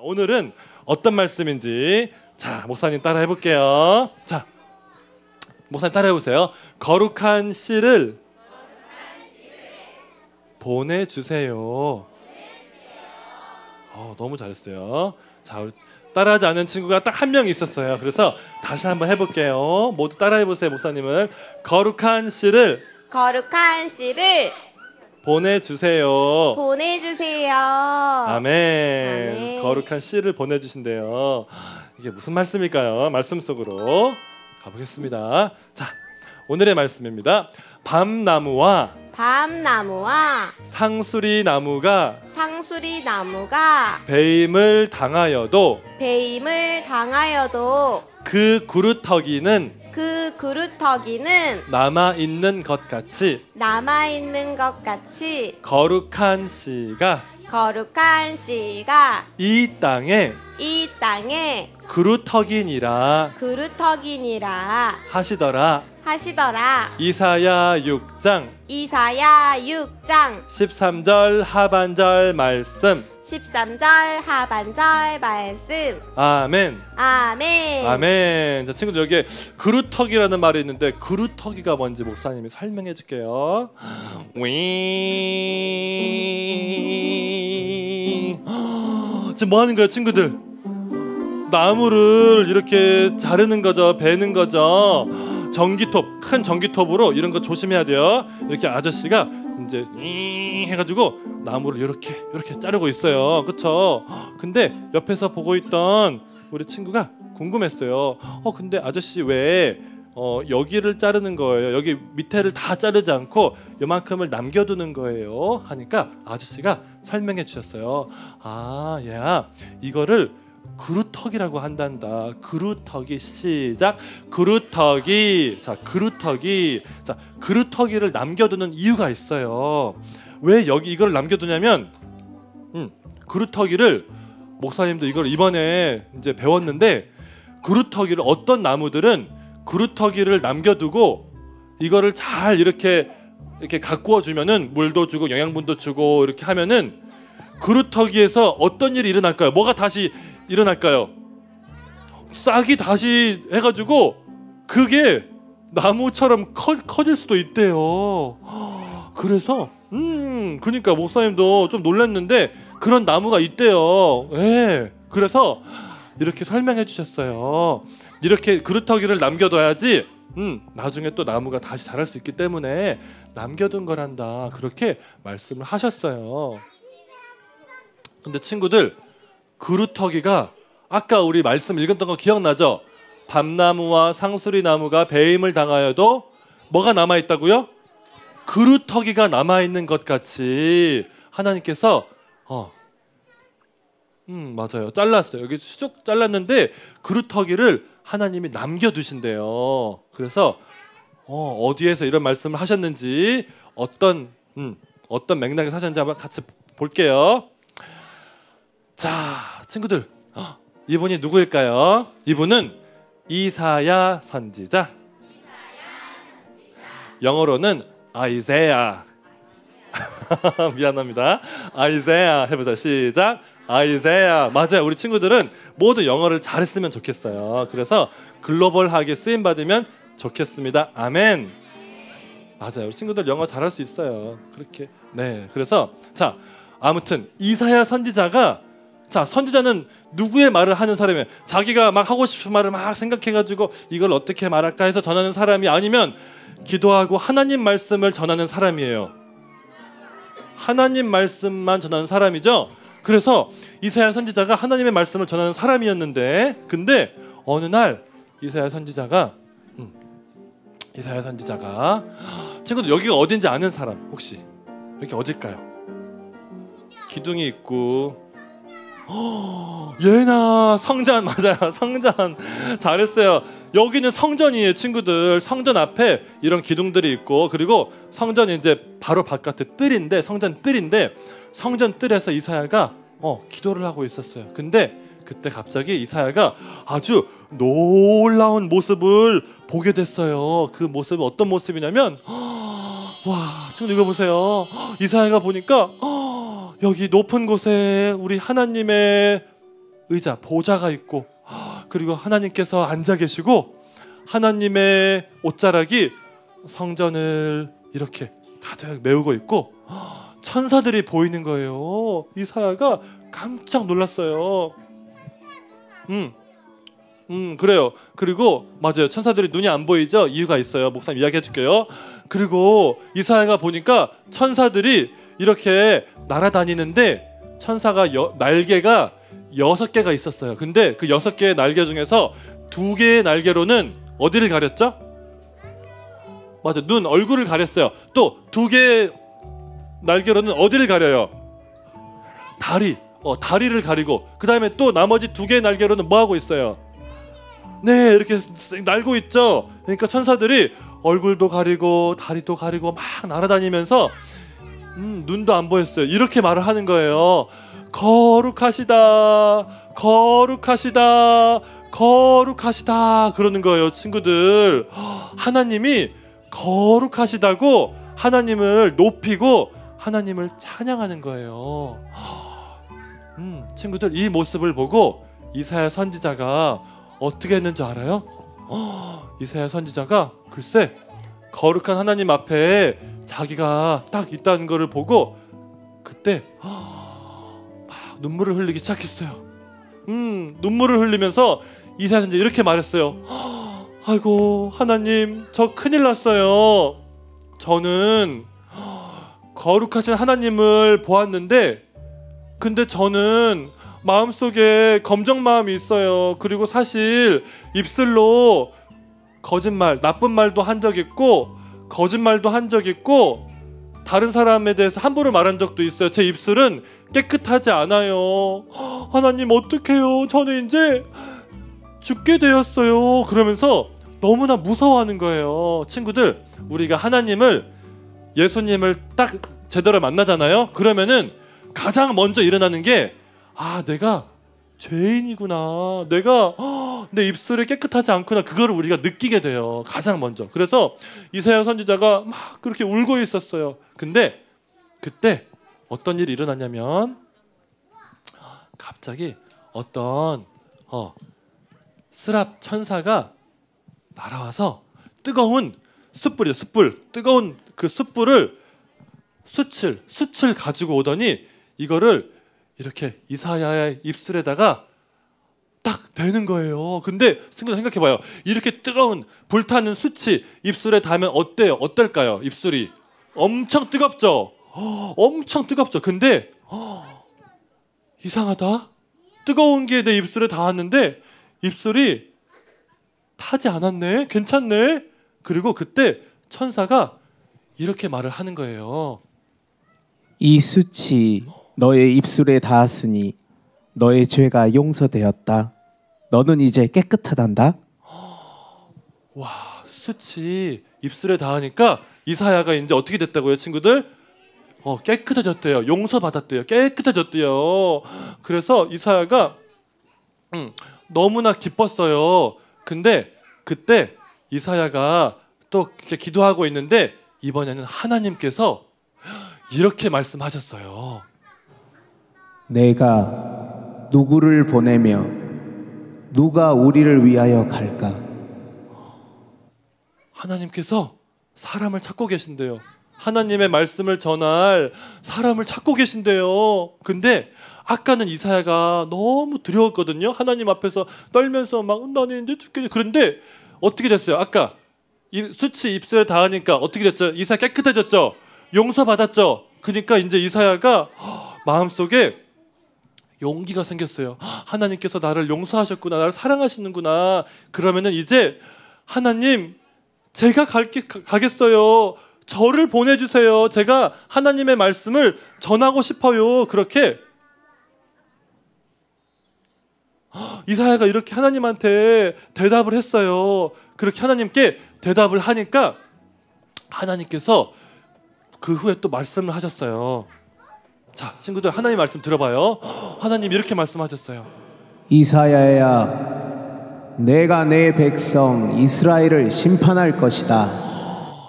오늘은 어떤 말씀인지 자 목사님 따라 해볼게요. 자 목사님 따라 해보세요. 거룩한 씨를 보내주세요. 너무 잘했어요. 자 따라하지 않은 친구가 딱 한 명 있었어요. 그래서 다시 한번 해볼게요. 모두 따라해보세요. 목사님은 거룩한 씨를 보내주세요. 아멘. 아멘. 거룩한 씨를 보내주신대요. 이게 무슨 말씀일까요? 말씀 속으로 가보겠습니다. 자, 오늘의 말씀입니다. 밤나무와 상수리 나무가 배임을 당하여도 그 구루터기는 남아 있는 것 같이 거룩한 씨가 이 땅에 구루터기니라 하시더라. 이사야 6장 13절 하반절 말씀. 아멘. 아멘. 자, 친구들 여기에 그루터기라는 말이 있는데 그루터기가 뭔지 목사님이 설명해 줄게요. 지금 뭐 하는 거예요, 친구들? 나무를 이렇게 자르는 거죠. 베는 거죠. 전기톱, 큰 전기톱으로 이런 거 조심해야 돼요. 이렇게 아저씨가 이제 해가지고 나무를 이렇게 자르고 있어요. 그렇죠? 근데 옆에서 보고 있던 우리 친구가 궁금했어요. 근데 아저씨 왜 여기를 자르는 거예요? 여기 밑에를 다 자르지 않고 요만큼을 남겨두는 거예요? 하니까 아저씨가 설명해 주셨어요. 아, 얘야, 이거를 그루터기라고 한단다. 그루터기. 시작. 그루터기. 자, 그루터기. 자, 그루터기를 남겨두는 이유가 있어요. 왜 여기 이걸 남겨두냐면 그루터기를 목사님도 이걸 이번에 이제 배웠는데 그루터기를 어떤 나무들은 그루터기를 남겨두고 이거를 잘 이렇게 가꾸어 주면은 물도 주고 영양분도 주고 이렇게 하면은 그루터기에서 어떤 일이 일어날까요? 뭐가 다시 일어날까요? 싹이 다시 해가지고 그게 나무처럼 커질 수도 있대요. 그래서 그러니까 목사님도 좀 놀랐는데 그런 나무가 있대요. 예. 그래서 이렇게 설명해 주셨어요. 이렇게 그루터기를 남겨둬야지 나중에 또 나무가 다시 자랄 수 있기 때문에 남겨둔 거란다. 그렇게 말씀을 하셨어요. 근데 친구들, 그루터기가 아까 우리 말씀 읽었던 거 기억나죠? 밤나무와 상수리 나무가 배임을 당하여도 뭐가 남아있다고요? 그루터기가 남아있는 것 같이 하나님께서 맞아요. 잘랐어요. 여기 쭉 잘랐는데 그루터기를 하나님이 남겨두신대요. 그래서 어디에서 이런 말씀을 하셨는지 어떤 맥락에서 하셨는지 한번 같이 볼게요. 자, 친구들, 이분이 누구일까요? 이분은 이사야 선지자. 영어로는 아이세야. 미안합니다. 아이세야 해보자. 시작. 아이세야. 맞아요. 우리 친구들은 모두 영어를 잘했으면 좋겠어요. 그래서 글로벌하게 쓰임 받으면 좋겠습니다. 아멘. 맞아요. 우리 친구들 영어 잘할 수 있어요. 그렇게. 네. 그래서 자, 아무튼 이사야 선지자가, 자, 선지자는 누구의 말을 하는 사람이에요? 자기가 막 하고 싶은 말을 막 생각해가지고 이걸 어떻게 말할까 해서 전하는 사람이 아니면 기도하고 하나님 말씀을 전하는 사람이에요. 하나님 말씀만 전하는 사람이죠. 그래서 이사야 선지자가 하나님의 말씀을 전하는 사람이었는데, 근데 어느 날 이사야 선지자가 친구들 여기가 어딘지 아는 사람 혹시? 여기 어딜까요? 기둥이 있고 예나 성전. 맞아요. 성전. 잘했어요. 여기는 성전이에요, 친구들. 성전 앞에 이런 기둥들이 있고, 그리고 성전이 이제 바로 바깥에 뜰인데, 성전 뜰인데, 성전 뜰에서 이사야가 기도를 하고 있었어요. 근데 그때 갑자기 이사야가 아주 놀라운 모습을 보게 됐어요. 그 모습은 어떤 모습이냐면, 와, 지금 이거 보세요. 이사야가 보니까 여기 높은 곳에 우리 하나님의 의자, 보좌가 있고, 그리고 하나님께서 앉아 계시고, 하나님의 옷자락이 성전을 이렇게 가득 메우고 있고, 천사들이 보이는 거예요. 이사야가 깜짝 놀랐어요. 그래요. 그리고 맞아요. 천사들이 눈이 안 보이죠? 이유가 있어요. 목사님 이야기해 줄게요. 그리고 이사야가 보니까 천사들이 이렇게 날아다니는데 천사가 날개가 6개가 있었어요. 근데 그 6개의 날개 중에서 2개의 날개로는 어디를 가렸죠? 맞아, 눈, 얼굴을 가렸어요. 또 2개의 날개로는 어디를 가려요? 다리를 가리고, 그 다음에 또 나머지 2개의 날개로는 뭐 하고 있어요? 네, 이렇게 날고 있죠. 그러니까 천사들이 얼굴도 가리고 다리도 가리고 막 날아다니면서 눈도 안 보였어요. 이렇게 말을 하는 거예요. 거룩하시다, 거룩하시다, 거룩하시다 그러는 거예요. 친구들, 하나님이 거룩하시다고 하나님을 높이고 하나님을 찬양하는 거예요. 친구들, 이 모습을 보고 이사야 선지자가 어떻게 했는지 알아요? 이사야 선지자가 글쎄 거룩한 하나님 앞에 자기가 딱 있다는 것을 보고 그때 막 눈물을 흘리기 시작했어요. 눈물을 흘리면서 이사야 선지자 이렇게 말했어요. 아이고 하나님, 저 큰일 났어요. 저는 거룩하신 하나님을 보았는데 근데 저는 마음속에 검정 마음이 있어요. 그리고 사실 입술로 거짓말, 나쁜 말도 한 적 있고 거짓말도 한 적 있고 다른 사람에 대해서 함부로 말한 적도 있어요. 제 입술은 깨끗하지 않아요. 하나님 어떡해요? 저는 이제 죽게 되었어요. 그러면서 너무나 무서워하는 거예요. 친구들, 우리가 하나님을, 예수님을 딱 제대로 만나잖아요. 그러면은 가장 먼저 일어나는 게 내가 죄인이구나, 내가 내 입술이 깨끗하지 않구나, 그거를 우리가 느끼게 돼요. 가장 먼저. 그래서 이사야 선지자가 막 그렇게 울고 있었어요. 근데 그때 어떤 일이 일어났냐면 갑자기 어떤 스랍 천사가 날아와서 뜨거운 숯불이에요. 숯불, 뜨거운 그 숯불을 숯을 가지고 오더니 이거를 이렇게 이사야의 입술에다가 딱 대는 거예요. 근데 생각해봐요. 이렇게 뜨거운 불타는 숯이 입술에 닿으면 어때요? 어떨까요? 입술이 엄청 뜨겁죠? 엄청 뜨겁죠? 근데 이상하다, 뜨거운 게 내 입술에 닿았는데 입술이 타지 않았네? 괜찮네? 그리고 그때 천사가 이렇게 말을 하는 거예요. 이 숯이 너의 입술에 닿았으니 너의 죄가 용서되었다. 너는 이제 깨끗하단다. 와, 숯이 입술에 닿으니까 이사야가 이제 어떻게 됐다고요, 친구들? 깨끗해졌대요. 용서받았대요. 깨끗해졌대요. 그래서 이사야가 너무나 기뻤어요. 근데 그때 이사야가 또 이렇게 기도하고 있는데 이번에는 하나님께서 이렇게 말씀하셨어요. 내가 누구를 보내며 누가 우리를 위하여 갈까? 하나님께서 사람을 찾고 계신대요. 하나님의 말씀을 전할 사람을 찾고 계신대요. 근데 아까는 이사야가 너무 두려웠거든요. 하나님 앞에서 떨면서 막 나는 이제 죽겠네. 그런데 어떻게 됐어요? 아까 숯이 입술에 닿으니까 어떻게 됐죠? 이사야 깨끗해졌죠? 용서받았죠? 그러니까 이제 이사야가 마음속에 용기가 생겼어요. 하나님께서 나를 용서하셨구나, 나를 사랑하시는구나. 그러면은 이제 하나님, 제가 가겠어요. 저를 보내주세요. 제가 하나님의 말씀을 전하고 싶어요. 그렇게 이사야가 이렇게 하나님한테 대답을 했어요. 그렇게 하나님께 대답을 하니까 하나님께서 그 후에 또 말씀을 하셨어요. 자, 친구들, 하나님 말씀 들어봐요. 하나님 이렇게 말씀하셨어요. 이사야야, 내가 내 백성 이스라엘을 심판할 것이다.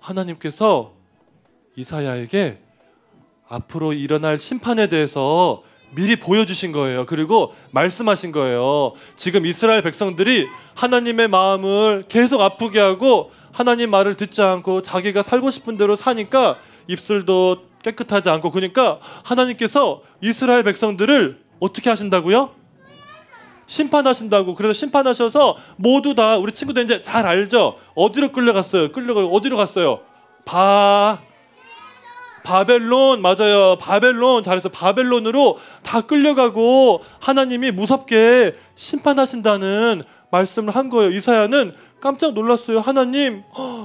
하나님께서 이사야에게 앞으로 일어날 심판에 대해서 미리 보여주신 거예요. 그리고 말씀하신 거예요. 지금 이스라엘 백성들이 하나님의 마음을 계속 아프게 하고 하나님 말을 듣지 않고 자기가 살고 싶은 대로 사니까 입술도 깨끗하지 않고, 그러니까 하나님께서 이스라엘 백성들을 어떻게 하신다고요? 심판하신다고. 그래서 심판하셔서 모두 다, 우리 친구들 이제 잘 알죠? 어디로 끌려갔어요? 어디로 갔어요? 바벨론. 맞아요. 바벨론. 잘해서 바벨론으로 다 끌려가고 하나님이 무섭게 심판하신다는 말씀을 한 거예요. 이사야는 깜짝 놀랐어요. 하나님,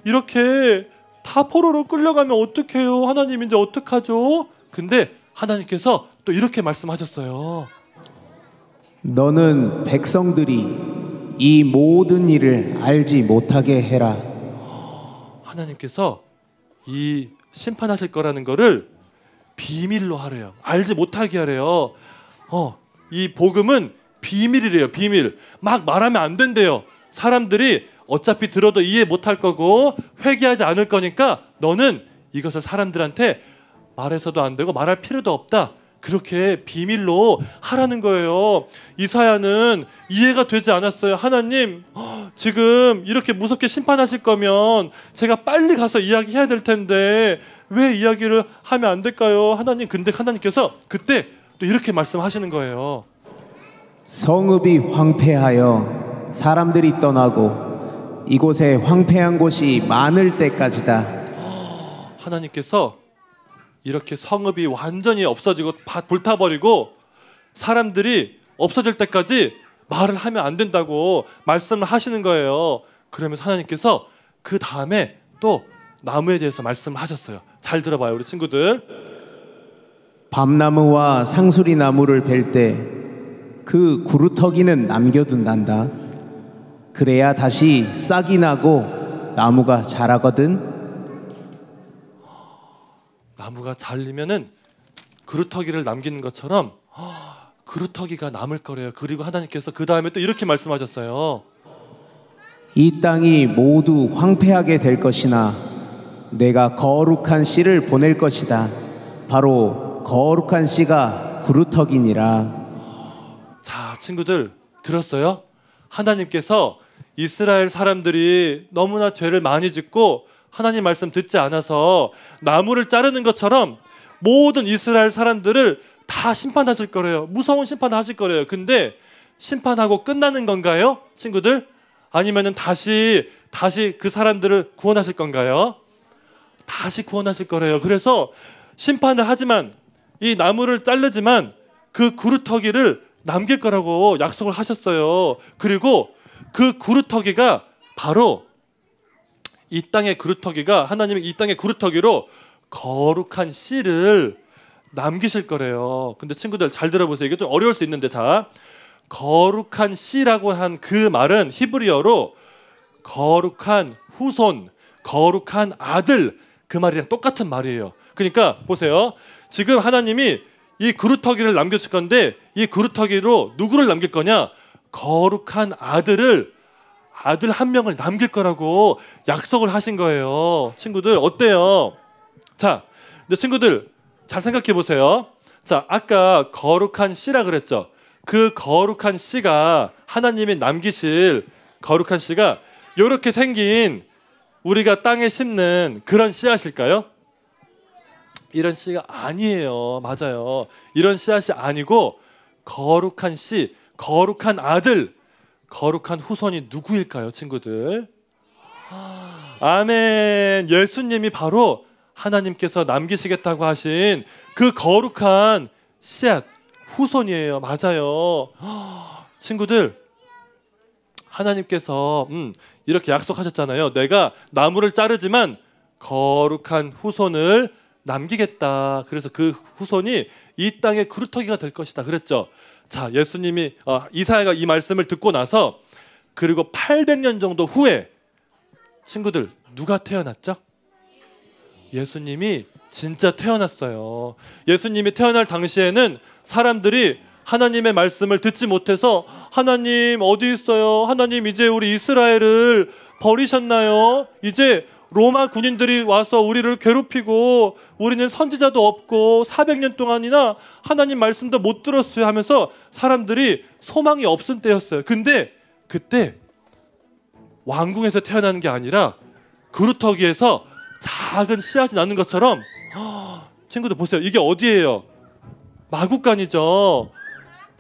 이렇게 다 포로로 끌려가면 어떡해요? 하나님 이제 어떡하죠? 근데 하나님께서 또 이렇게 말씀하셨어요. 너는 백성들이 이 모든 일을 알지 못하게 해라. 하나님께서 이 심판하실 거라는 거를 비밀로 하래요. 알지 못하게 하래요. 이 복음은 비밀이래요. 비밀. 막 말하면 안 된대요. 사람들이 어차피 들어도 이해 못할 거고 회개하지 않을 거니까 너는 이것을 사람들한테 말해서도 안 되고 말할 필요도 없다. 그렇게 비밀로 하라는 거예요. 이사야는 이해가 되지 않았어요. 하나님, 지금 이렇게 무섭게 심판하실 거면 제가 빨리 가서 이야기해야 될 텐데 왜 이야기를 하면 안 될까요? 하나님. 근데 하나님께서 그때 또 이렇게 말씀하시는 거예요. 성읍이 황폐하여 사람들이 떠나고 이곳에 황폐한 곳이 많을 때까지다. 하나님께서 이렇게 성읍이 완전히 없어지고 불타버리고 사람들이 없어질 때까지 말을 하면 안 된다고 말씀을 하시는 거예요. 그러면서 하나님께서 그 다음에 또 나무에 대해서 말씀을 하셨어요. 잘 들어봐요, 우리 친구들. 밤나무와 상수리 나무를 벨 때 그 구루터기는 남겨둔단다. 그래야 다시 싹이 나고 나무가 자라거든. 나무가 자르면은 그루터기를 남기는 것처럼 그루터기가 남을 거래요. 그리고 하나님께서 그 다음에 또 이렇게 말씀하셨어요. 이 땅이 모두 황폐하게 될 것이나 내가 거룩한 씨를 보낼 것이다. 바로 거룩한 씨가 그루터기니라. 자, 친구들 들었어요? 하나님께서 이스라엘 사람들이 너무나 죄를 많이 짓고 하나님 말씀 듣지 않아서 나무를 자르는 것처럼 모든 이스라엘 사람들을 다 심판하실 거래요. 무서운 심판을 하실 거래요. 근데 심판하고 끝나는 건가요? 친구들? 아니면은 다시 그 사람들을 구원하실 건가요? 다시 구원하실 거래요. 그래서 심판을 하지만 이 나무를 자르지만 그 구루터기를 남길 거라고 약속을 하셨어요. 그리고 그 구루터기가 바로 이 땅의 구루터기가, 하나님이 이 땅의 구루터기로 거룩한 씨를 남기실 거래요. 근데 친구들 잘 들어보세요. 이게 좀 어려울 수 있는데, 자, 거룩한 씨라고 한 그 말은 히브리어로 거룩한 후손, 거룩한 아들, 그 말이랑 똑같은 말이에요. 그러니까 보세요. 지금 하나님이 이 그루터기를 남겨줄 건데 이 그루터기로 누구를 남길 거냐? 거룩한 아들 한 명을 남길 거라고 약속을 하신 거예요. 친구들 어때요? 자, 근데 친구들 잘 생각해 보세요. 자, 아까 거룩한 씨라 그랬죠. 그 거룩한 씨가, 하나님이 남기실 거룩한 씨가 이렇게 생긴 우리가 땅에 심는 그런 씨앗일까요? 이런 씨가 아니에요. 맞아요. 이런 씨앗이 아니고 거룩한 씨, 거룩한 아들, 거룩한 후손이 누구일까요, 친구들? 아멘. 예수님이 바로 하나님께서 남기시겠다고 하신 그 거룩한 씨앗, 후손이에요. 맞아요. 친구들, 하나님께서 이렇게 약속하셨잖아요. 내가 나무를 자르지만 거룩한 후손을 남기겠다. 그래서 그 후손이 이 땅의 그루터기가 될 것이다 그랬죠. 자, 예수님이 이사야가 이 말씀을 듣고 나서 그리고 800년 정도 후에 친구들 누가 태어났죠? 예수님이 진짜 태어났어요. 예수님이 태어날 당시에는 사람들이 하나님의 말씀을 듣지 못해서 하나님 어디 있어요? 하나님 이제 우리 이스라엘을 버리셨나요? 이제 로마 군인들이 와서 우리를 괴롭히고 우리는 선지자도 없고 400년 동안이나 하나님 말씀도 못 들었어요 하면서 사람들이 소망이 없은 때였어요. 근데 그때 왕궁에서 태어나는 게 아니라 그루터기에서 작은 씨앗이 나는 것처럼 친구들 보세요. 이게 어디예요? 마구간이죠.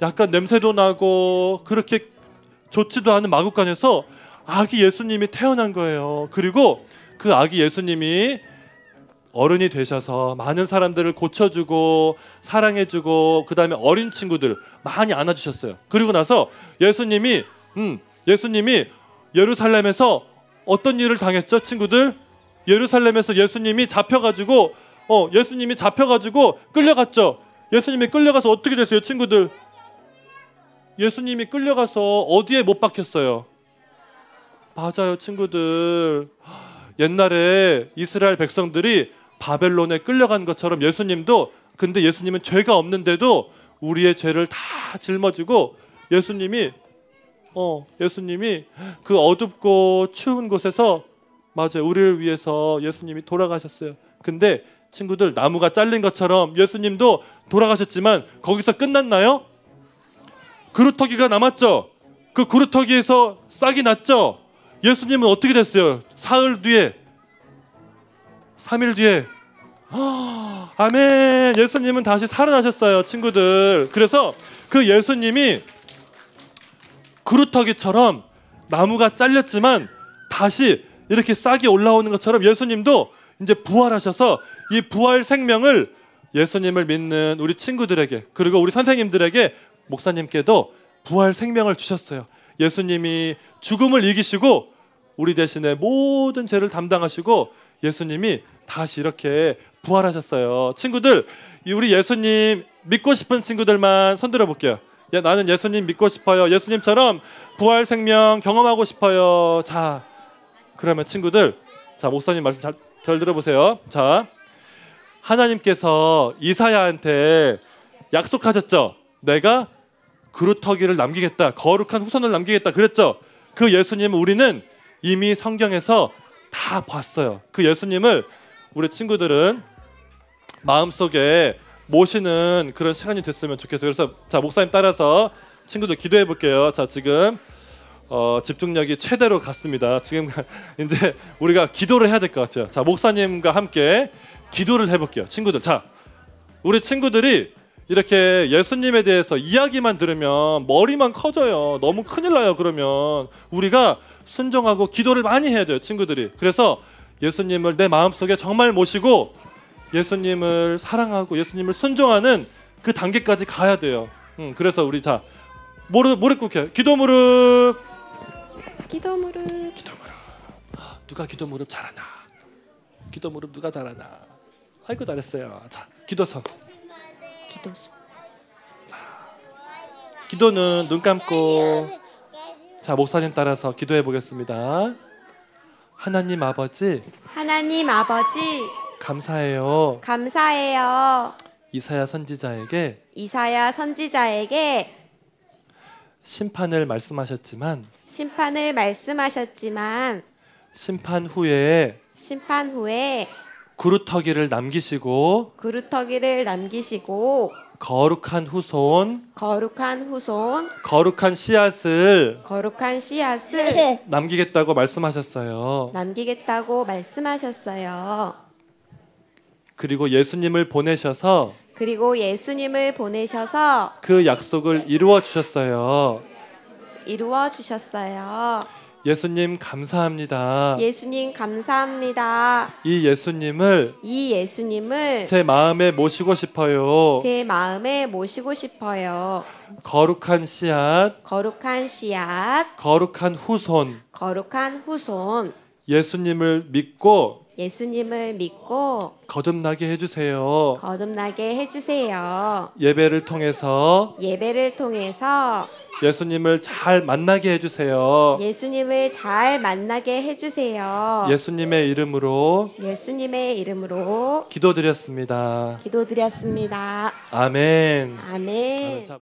약간 냄새도 나고 그렇게 좋지도 않은 마구간에서 아기 예수님이 태어난 거예요. 그리고 그 아기 예수님이 어른이 되셔서 많은 사람들을 고쳐주고 사랑해주고 그 다음에 어린 친구들 많이 안아주셨어요. 그리고 나서 예수님이 예루살렘에서 어떤 일을 당했죠, 친구들? 예루살렘에서 예수님이 잡혀가지고 끌려갔죠. 예수님이 끌려가서 어떻게 됐어요, 친구들? 예수님이 끌려가서 어디에 못 박혔어요? 맞아요, 친구들. 옛날에 이스라엘 백성들이 바벨론에 끌려간 것처럼 예수님도, 근데 예수님은 죄가 없는데도 우리의 죄를 다 짊어지고 예수님이 그 어둡고 추운 곳에서 맞아요, 우리를 위해서 예수님이 돌아가셨어요. 근데 친구들, 나무가 잘린 것처럼 예수님도 돌아가셨지만 거기서 끝났나요? 그루터기가 남았죠. 그 그루터기에서 싹이 났죠. 예수님은 어떻게 됐어요? 사흘 뒤에, 3일 뒤에, 아멘. 예수님은 다시 살아나셨어요, 친구들. 그래서 그 예수님이 그루터기처럼 나무가 잘렸지만 다시 이렇게 싹이 올라오는 것처럼 예수님도 이제 부활하셔서 이 부활 생명을 예수님을 믿는 우리 친구들에게, 그리고 우리 선생님들에게, 목사님께도 부활 생명을 주셨어요. 예수님이 죽음을 이기시고 우리 대신에 모든 죄를 담당하시고 예수님이 다시 이렇게 부활하셨어요. 친구들, 우리 예수님 믿고 싶은 친구들만 손 들어 볼게요. 나는 예수님 믿고 싶어요. 예수님처럼 부활 생명 경험하고 싶어요. 자, 그러면 친구들, 자, 목사님 말씀 잘 들어보세요. 자, 하나님께서 이사야한테 약속하셨죠. 내가 그루터기를 남기겠다, 거룩한 후손을 남기겠다 그랬죠. 그 예수님을 우리는 이미 성경에서 다 봤어요. 그 예수님을 우리 친구들은 마음속에 모시는 그런 시간이 됐으면 좋겠어요. 그래서 자, 목사님 따라서 친구들 기도해 볼게요. 자, 지금 집중력이 최대로 갔습니다. 지금 이제 우리가 기도를 해야 될 것 같아요. 자, 목사님과 함께 기도를 해볼게요. 친구들, 자, 우리 친구들이 이렇게 예수님에 대해서 이야기만 들으면 머리만 커져요. 너무 큰일 나요. 그러면 우리가 순종하고 기도를 많이 해야 돼요, 친구들이. 그래서 예수님을 내 마음속에 정말 모시고 예수님을 사랑하고 예수님을 순종하는 그 단계까지 가야 돼요. 그래서 우리 다 무릎 꿇게. 기도 무릎. 누가 기도 무릎 잘하나? 기도 무릎 누가 잘하나? 아이고, 잘했어요. 자, 기도서. 기도는 눈 감고, 자, 목사님 따라서 기도해 보겠습니다. 하나님 아버지, 감사해요. 이사야 선지자에게 심판을 말씀하셨지만 심판 후에 그루터기를 남기시고 거룩한 후손, 거룩한 씨앗을 남기겠다고 말씀하셨어요. 그리고 예수님을 보내셔서 그 약속을 이루어 주셨어요. 예수님 감사합니다. 이 예수님을 제 마음에 모시고 싶어요. 거룩한 씨앗, 거룩한 후손, 예수님을 믿고 거듭나게 해주세요. 예배를 통해서 예수님을 잘 만나게 해주세요. 예수님의 이름으로 기도드렸습니다. 아멘. 아멘.